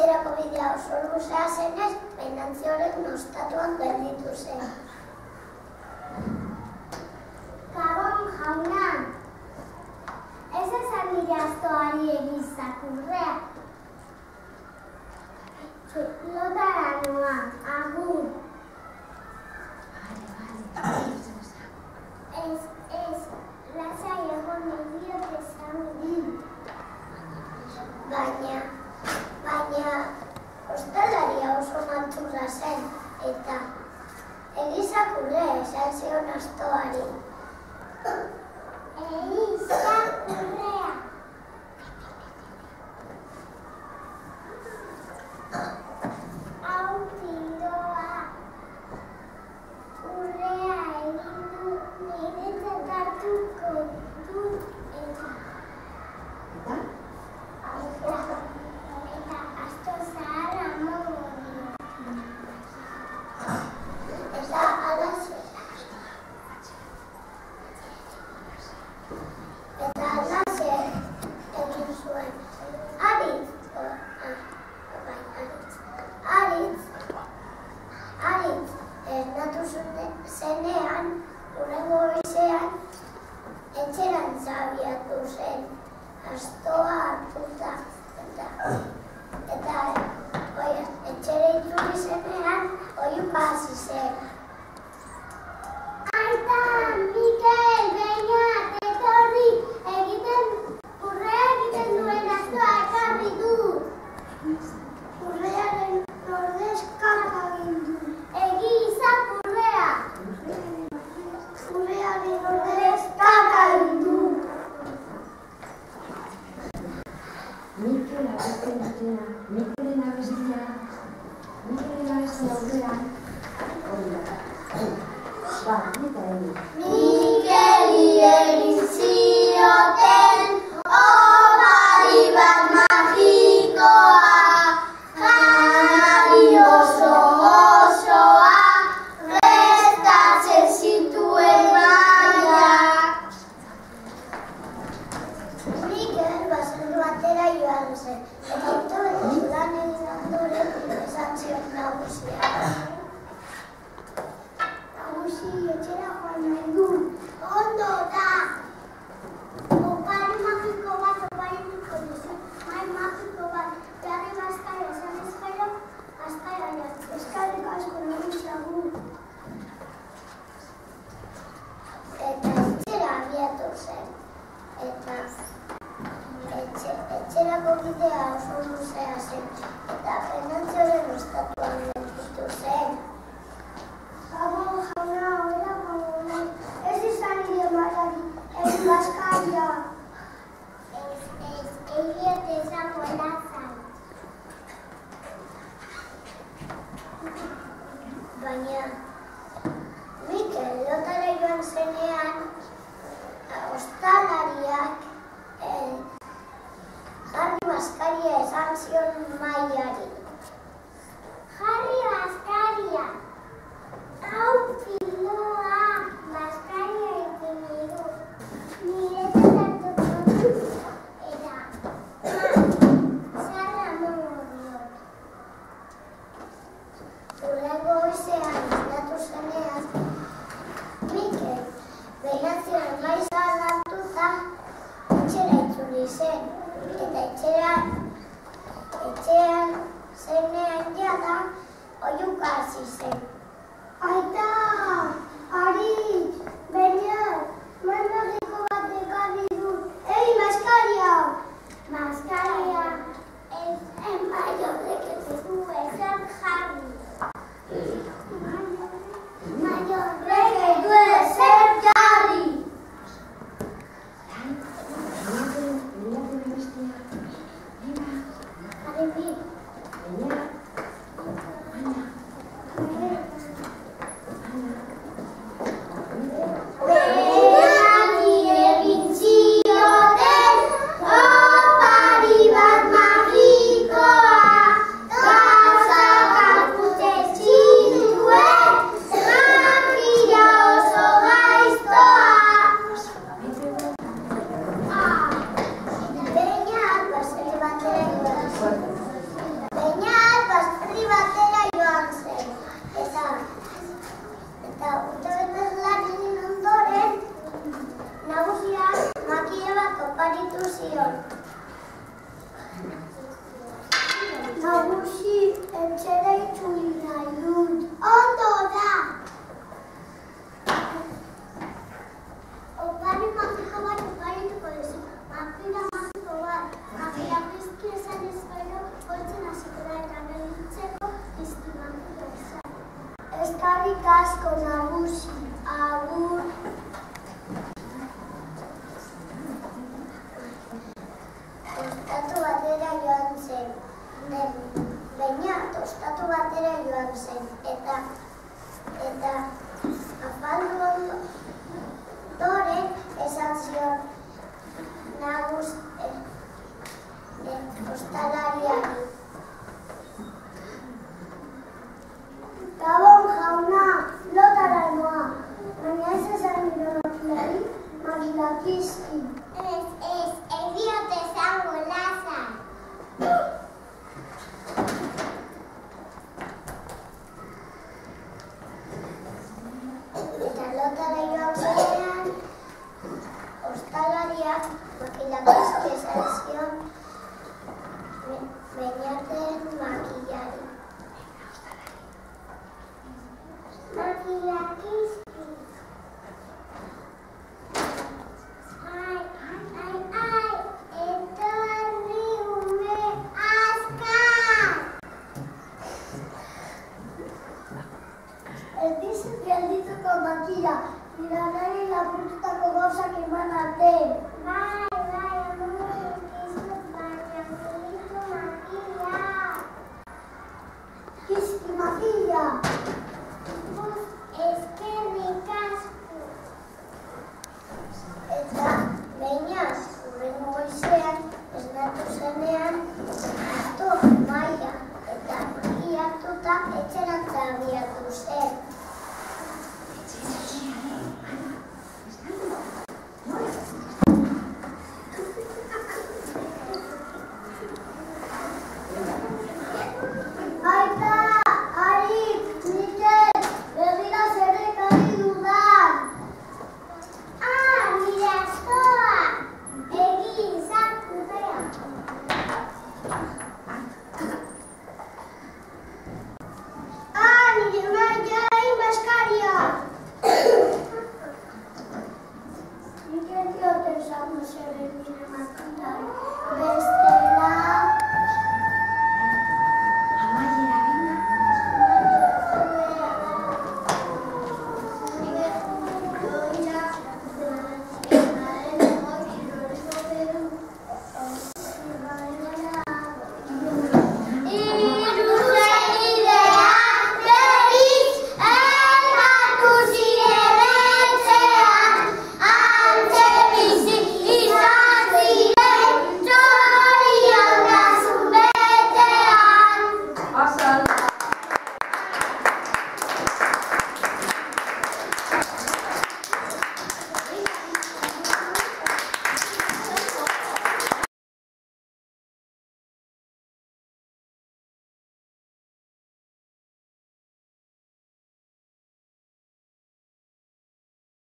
etxerako bidea oso luzea zenez, Venantzioren ostatuan gelditu zen. Gabon jauna, ez esan nire astoari egizakurrea. Lotara noa, agur. Ez, lasai egon egiot esan. Baina, ostalaria oso maltzurra zen, eta egizakurre esan zion astoari. Egizakurrea. Hau tiroa. Urrea egin du niretzat hartuko dut eta. Eta asto zaharra emango dio. Eta alaxe egin zuen. Aritz esnatu zenean, hurrengo goizean, etxerantz abiatu zen, astoa hartuta. Eta etxera itzuli zenean, oihuka hasi zen. Aita, Mikel, Beñat, etorri, urrea egiten duen astoa ekarri du. Urrearen ordezkak egin du. Egizakurrea. Urrearen ordezkak egin du. Mikel abestia aurrean. Mikeli egin zioten opari bat magikoa, janari osoa, prestatzen zituen maiak. Mikel baserri batera joan zen, eta urtebete lan egin ondoren esan zion nagusia. Etxera joan nahi du. Ondo da. Opari magiko bat opariniko duzu. Mai magiko bat. Jarri bazkaia esan ezkaio, azkaia jat. Eskarrik asko nagusiagu. Eta etxera abiatu zen. Eta etxerako bidea oso luzea zen. Eta Venantzioren ostatuan gelditu zen. Gabon jauna, oira gabon. Ez izan nire marari, ez bazkaia. Egiot ezango lazan. Baina, Mikel lotara joan zenean, ostalariak jarri bazkaria esan zion maiari. Jarri bazkaria. Hau tiroa, bazkaria egin du. Niretzat hartuko dut eta zaharra emango diot. Hurrengo goizean esnatu zenean, Mikel Venantzioren maiza hartuta etxera itzuli zen. Eta etxean zenean jada oihuka hasi zen. Aita, Aritz, Beñat, mai magiko bat ekarri dut. Ei, maskaria! Maskaria, ez maiorrek ez du ezer jarri. Maiorrek ez du ezer jarri. dakizki. Ez diote esango lasai. Eta lotara joan zenean, ostalariak makillakizki esan zion Beñaten makillari. Makillakizki. Ai, etorri ume azkar. Ez dizut geldituko makilla, nire anari lapurtutako gauzak eman arte. Bai.